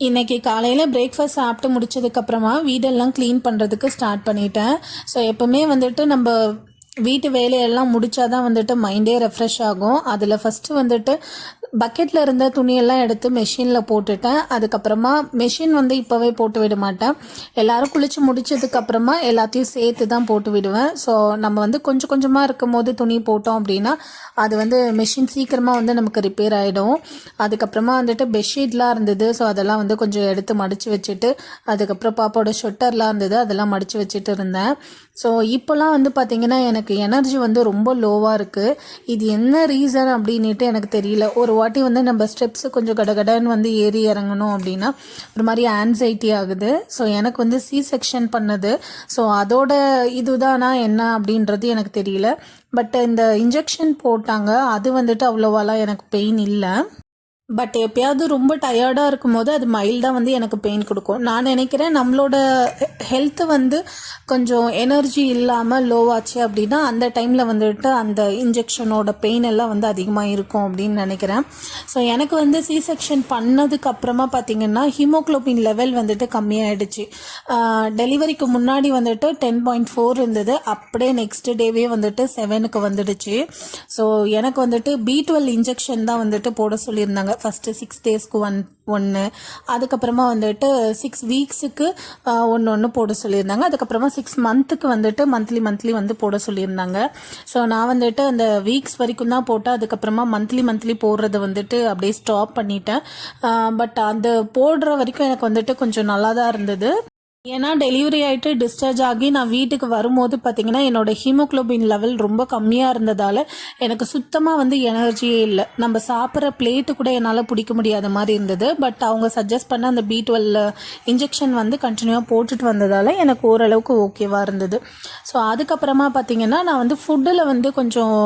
இன்றைக்கி காலையில் பிரேக்ஃபாஸ்ட் சாப்பிட்டு முடிச்சதுக்கப்புறமா வீடெல்லாம் க்ளீன் பண்ணுறதுக்கு ஸ்டார்ட் பண்ணிட்டேன். ஸோ எப்போவுமே வந்துட்டு நம்ம வீட்டு வேலையெல்லாம் முடித்தா தான் வந்துட்டு மைண்டே ரெஃப்ரெஷ் ஆகும். அதில் ஃபஸ்ட்டு வந்துட்டு பக்கெட்டில் இருந்த துணியெல்லாம் எடுத்து மெஷினில் போட்டுட்டேன். அதுக்கப்புறமா மெஷின் வந்து இப்போவே போட்டு விட மாட்டேன். எல்லோரும் குளித்து முடிச்சதுக்கப்புறமா எல்லாத்தையும் சேர்த்து தான் போட்டு விடுவேன். ஸோ நம்ம வந்து கொஞ்சம் கொஞ்சமாக இருக்கும் போது துணி போட்டோம் அப்படின்னா அது வந்து மெஷின் சீக்கிரமாக வந்து நமக்கு ரிப்பேர் ஆகிடும். அதுக்கப்புறமா வந்துட்டு பெட்ஷீட்லாம் இருந்தது. ஸோ அதெல்லாம் வந்து கொஞ்சம் எடுத்து மடித்து வச்சுட்டு, அதுக்கப்புறம் பாப்பாவோட ஷொட்டர்லாம் இருந்தது, அதெல்லாம் மடித்து வச்சுட்டு இருந்தேன். ஸோ இப்போலாம் வந்து பார்த்திங்கன்னா எனக்கு எனர்ஜி வந்து ரொம்ப லோவாக இருக்குது. இது என்ன ரீசன் அப்படின்ட்டு எனக்கு தெரியல. ஒரு வாட்டி வந்து நம்ம ஸ்டெப்ஸு கொஞ்சம் கடகடன்னு வந்து ஏறி இறங்கணும் அப்படின்னா ஒரு மாதிரி ஆன்சைட்டி ஆகுது. ஸோ எனக்கு வந்து சி செக்ஷன் பண்ணது. ஸோ அதோட இதுதானா என்ன அப்படின்றது எனக்கு தெரியல. பட் இந்த இன்ஜெக்ஷன் போட்டாங்க, அது வந்துட்டு அவ்வளோவாலாம் எனக்கு பெயின் இல்லை. பட் எப்பயாவது ரொம்ப டயர்டாக இருக்கும்போது அது மைல்டாக வந்து எனக்கு பெயின் கொடுக்கும். நான் நினைக்கிறேன் நம்மளோட ஹெல்த்து வந்து கொஞ்சம் எனர்ஜி இல்லாமல் லோவாச்சு அப்படின்னா அந்த டைமில் வந்துட்டு அந்த இன்ஜெக்ஷனோட பெயின் எல்லாம் வந்து அதிகமாக இருக்கும் அப்படின்னு நினைக்கிறேன். ஸோ எனக்கு வந்து சி செக்ஷன் பண்ணதுக்கு அப்புறமா பார்த்திங்கன்னா ஹீமோக்ளோபின் லெவல் வந்துட்டு கம்மியாயிடுச்சு. டெலிவரிக்கு முன்னாடி வந்துட்டு 10.4 இருந்தது. அப்படியே நெக்ஸ்ட் டேவே வந்துட்டு 7க்கு வந்துடுச்சு. ஸோ எனக்கு வந்துட்டு B12 இன்ஜெக்ஷன் தான் வந்துட்டு போட சொல்லியிருந்தாங்க. ஃபஸ்ட்டு 6 டேஸ்க்கு ஒன்று, அதுக்கப்புறமா வந்துட்டு 6 வீக்ஸுக்கு ஒன்று போட சொல்லியிருந்தாங்க. அதுக்கப்புறமா 6 மந்த்துக்கு வந்துட்டு மந்த்லி வந்து போட சொல்லியிருந்தாங்க. ஸோ நான் வந்துட்டு அந்த வீக்ஸ் வரைக்கும் தான் போட்டேன். அதுக்கப்புறமா மந்த்லி போடுறத வந்துட்டு அப்படியே ஸ்டாப் பண்ணிட்டேன். பட் அந்த போடுற வரைக்கும் எனக்கு வந்துட்டு கொஞ்சம் நல்லா தான் இருந்தது. ஏன்னா டெலிவரி ஆகிட்டு டிஸ்சார்ஜ் ஆகி நான் வீட்டுக்கு வரும்போது பார்த்திங்கன்னா என்னோடய ஹீமோக்ளோபின் லெவல் ரொம்ப கம்மியாக இருந்ததால் எனக்கு சுத்தமாக வந்து எனர்ஜியே இல்லை. நம்ம சாப்பிட்ற பிளேட்டு கூட என்னால் பிடிக்க முடியாத மாதிரி இருந்தது. பட் அவங்க சஜஸ்ட் பண்ண அந்த B12 இன்ஜெக்ஷன் வந்து கண்டினியூவாக போட்டுட்டு வந்ததால் எனக்கு ஓரளவுக்கு ஓகேவாக இருந்தது. ஸோ அதுக்கப்புறமா பார்த்திங்கன்னா நான் வந்து ஃபுட்டில் வந்து கொஞ்சம்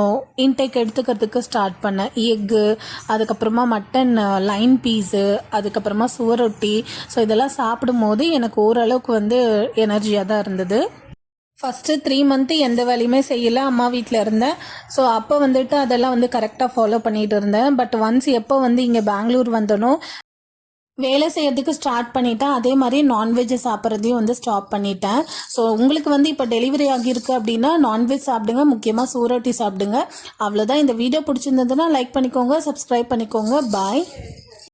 இன்டேக் எடுத்துக்கிறதுக்கு ஸ்டார்ட் பண்ணேன். எக்கு, அதுக்கப்புறமா மட்டன் லைன் பீஸு, அதுக்கப்புறமா சுவரொட்டி. ஸோ இதெல்லாம் சாப்பிடும்போது எனக்கு ஓரளவுக்கு வந்து எனர்ஜியாக தான் இருந்தது. ஃபஸ்ட்டு 3 மந்த்து எந்த வேலையுமே செய்யலை, அம்மா வீட்டில் இருந்தேன். ஸோ அப்போ வந்துட்டு அதெல்லாம் வந்து கரெக்டாக ஃபாலோ பண்ணிகிட்டு இருந்தேன். பட் ஒன்ஸ் எப்போ வந்து இங்கே பெங்களூர் வந்தனோ வேலை செய்யறதுக்கு ஸ்டார்ட் பண்ணிட்டேன். அதே மாதிரி நான்வெஜ் சாப்பிட்றதையும் வந்து ஸ்டாப் பண்ணிட்டேன். ஸோ உங்களுக்கு வந்து இப்போ டெலிவரி ஆகியிருக்கு அப்படின்னா நான்வெஜ் சாப்பிடுங்க, முக்கியமாக சூரொட்டி சாப்பிடுங்க. அவ்வளோதான். இந்த வீடியோ பிடிச்சிருந்ததுன்னா லைக் பண்ணிக்கோங்க, சப்ஸ்கிரைப் பண்ணிக்கோங்க. பாய்.